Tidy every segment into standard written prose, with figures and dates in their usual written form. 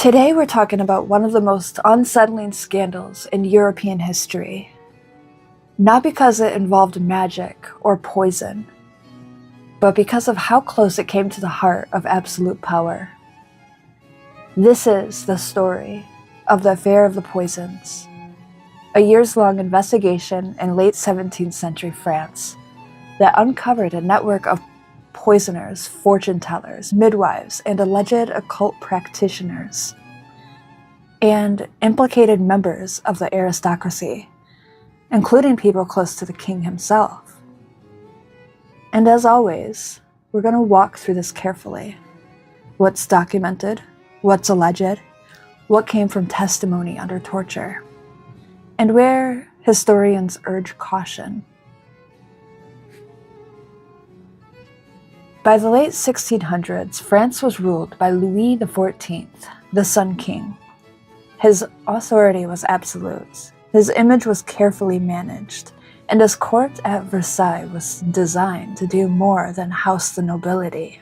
Today we're talking about one of the most unsettling scandals in European history. Not because it involved magic or poison, but because of how close it came to the heart of absolute power. This is the story of the Affair of the Poisons, a years-long investigation in late 17th century France that uncovered a network of poisoners, fortune-tellers, midwives, and alleged occult practitioners, and implicated members of the aristocracy, including people close to the king himself. And as always, we're going to walk through this carefully. What's documented, what's alleged, what came from testimony under torture, and where historians urge caution. By the late 1600s, France was ruled by Louis XIV, the Sun King. His authority was absolute. His image was carefully managed, and his court at Versailles was designed to do more than house the nobility.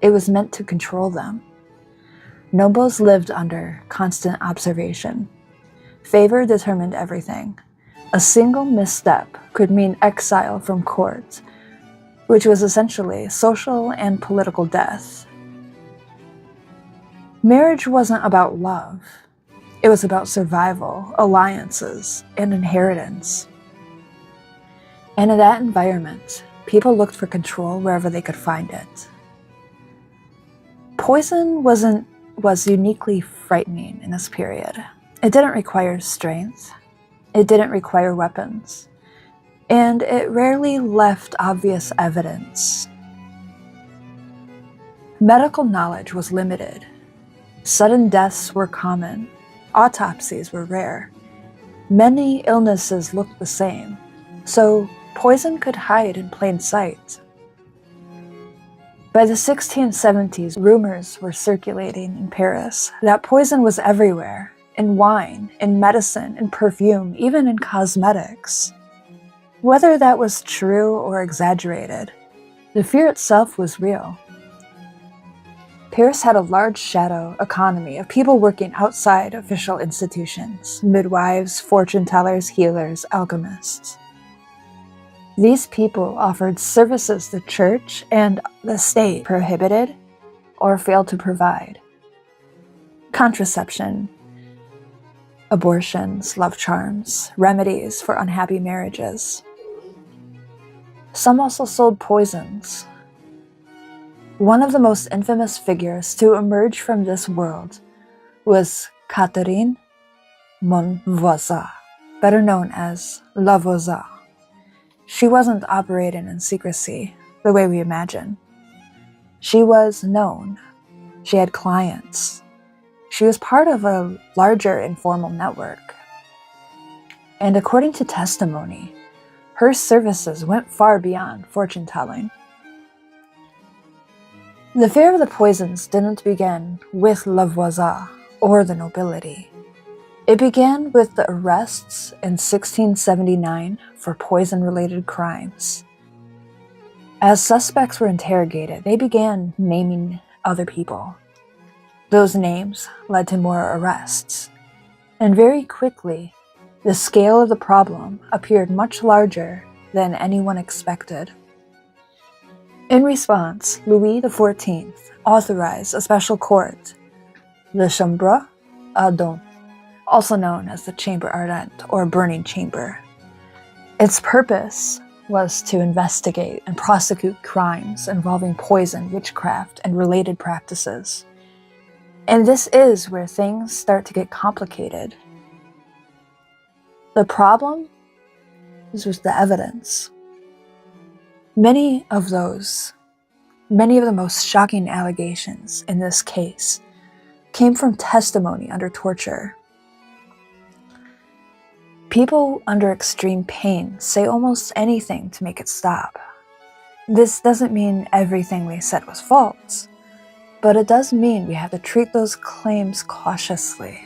It was meant to control them. Nobles lived under constant observation. Favor determined everything. A single misstep could mean exile from court, which was essentially social and political death. Marriage wasn't about love. It was about survival, alliances, and inheritance. And in that environment, people looked for control wherever they could find it. Poison was uniquely frightening in this period. It didn't require strength. It didn't require weapons. And it rarely left obvious evidence. Medical knowledge was limited. Sudden deaths were common. Autopsies were rare. Many illnesses looked the same, so poison could hide in plain sight. By the 1670s, rumors were circulating in Paris that poison was everywhere, in wine, in medicine, in perfume, even in cosmetics. Whether that was true or exaggerated, the fear itself was real. Paris had a large shadow economy of people working outside official institutions: midwives, fortune-tellers, healers, alchemists. These people offered services the church and the state prohibited or failed to provide: contraception, abortions, love charms, remedies for unhappy marriages. Some also sold poisons. One of the most infamous figures to emerge from this world was Catherine Monvoisin, better known as La Voisin. She wasn't operating in secrecy the way we imagine. She was known. She had clients. She was part of a larger informal network. And according to testimony, her services went far beyond fortune-telling. The Affair of the Poisons didn't begin with La Voisin or the nobility. It began with the arrests in 1679 for poison-related crimes. As suspects were interrogated, they began naming other people. Those names led to more arrests, and very quickly, the scale of the problem appeared much larger than anyone expected. In response, Louis XIV authorized a special court, the Chambre Ardente, also known as the Chamber Ardente or Burning Chamber. Its purpose was to investigate and prosecute crimes involving poison, witchcraft, and related practices. And this is where things start to get complicated. The problem is with the evidence. Many of the most shocking allegations in this case came from testimony under torture. People under extreme pain say almost anything to make it stop. This doesn't mean everything they said was false, but it does mean we have to treat those claims cautiously.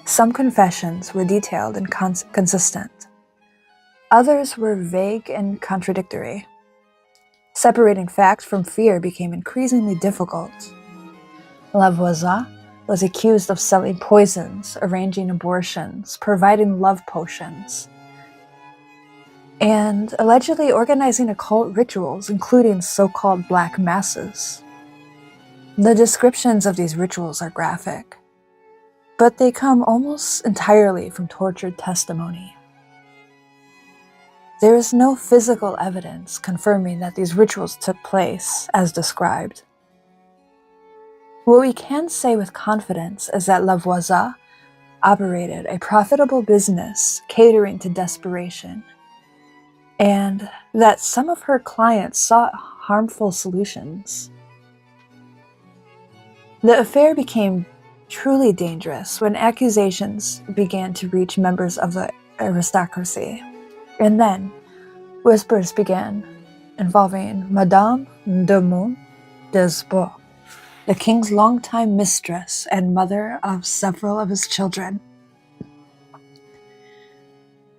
Some confessions were detailed and consistent. Others were vague and contradictory. Separating fact from fear became increasingly difficult. La Voisin was accused of selling poisons, arranging abortions, providing love potions, and allegedly organizing occult rituals, including so-called black masses. The descriptions of these rituals are graphic, but they come almost entirely from tortured testimony. There is no physical evidence confirming that these rituals took place as described. What we can say with confidence is that Lavoisier operated a profitable business catering to desperation, and that some of her clients sought harmful solutions. The affair became truly dangerous when accusations began to reach members of the aristocracy, and then whispers began involving Madame de Montespan, the king's longtime mistress and mother of several of his children.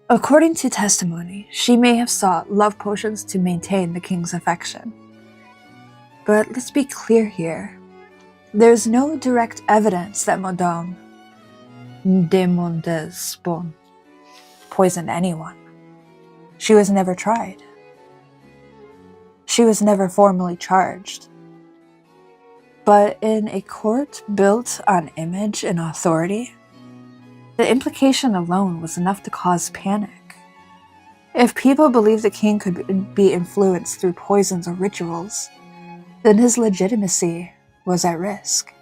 According to testimony, she may have sought love potions to maintain the king's affection. But let's be clear here. There's no direct evidence that Madame de Montespan poisoned anyone. She was never tried. She was never formally charged. But in a court built on image and authority, the implication alone was enough to cause panic. If people believed the king could be influenced through poisons or rituals, then his legitimacy was at risk.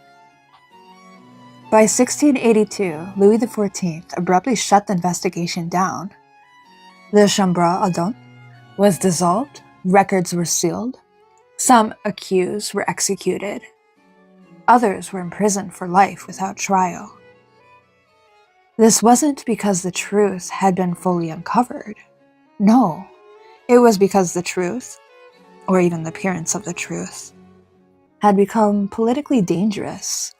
By 1682, Louis XIV abruptly shut the investigation down. The Chambre ardente was dissolved, records were sealed, some accused were executed, others were imprisoned for life without trial. This wasn't because the truth had been fully uncovered. No, it was because the truth, or even the appearance of the truth, had become politically dangerous.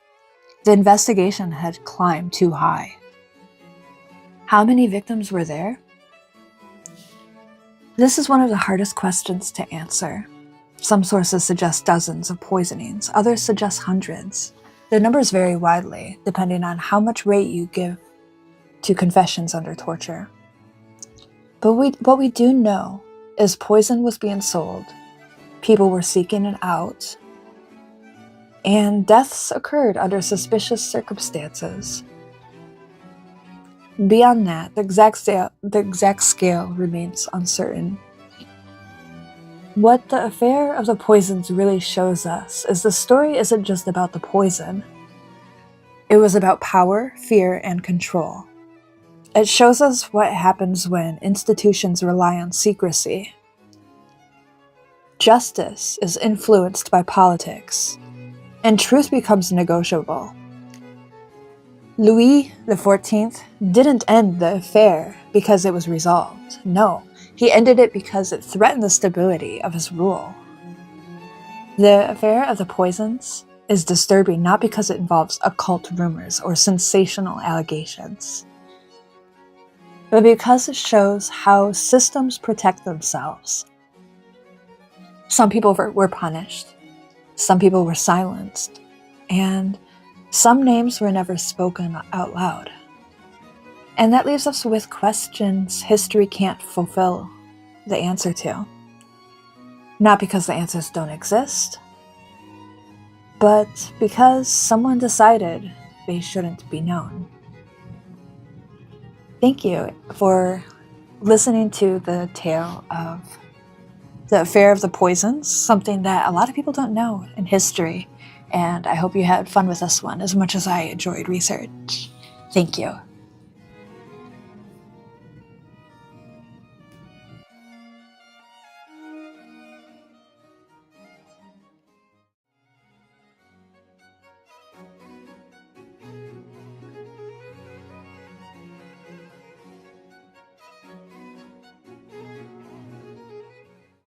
The investigation had climbed too high. How many victims were there? This is one of the hardest questions to answer. Some sources suggest dozens of poisonings, others suggest hundreds. The numbers vary widely, depending on how much weight you give to confessions under torture. But what we do know is poison was being sold, people were seeking it out, and deaths occurred under suspicious circumstances. Beyond that, the exact scale remains uncertain. What the affair of the poisons really shows us is the story isn't just about the poison. It was about power, fear, and control. It shows us what happens when institutions rely on secrecy. Justice is influenced by politics, and truth becomes negotiable. Louis XIV didn't end the affair because it was resolved. No, he ended it because it threatened the stability of his rule. The affair of the poisons is disturbing not because it involves occult rumors or sensational allegations, but because it shows how systems protect themselves. Some people were punished, some people were silenced, and some names were never spoken out loud. And that leaves us with questions history can't fulfill the answer to. Not because the answers don't exist, but because someone decided they shouldn't be known. Thank you for listening to the tale of the affair of the poisons, something that a lot of people don't know in history. And I hope you had fun with this one as much as I enjoyed research. Thank you.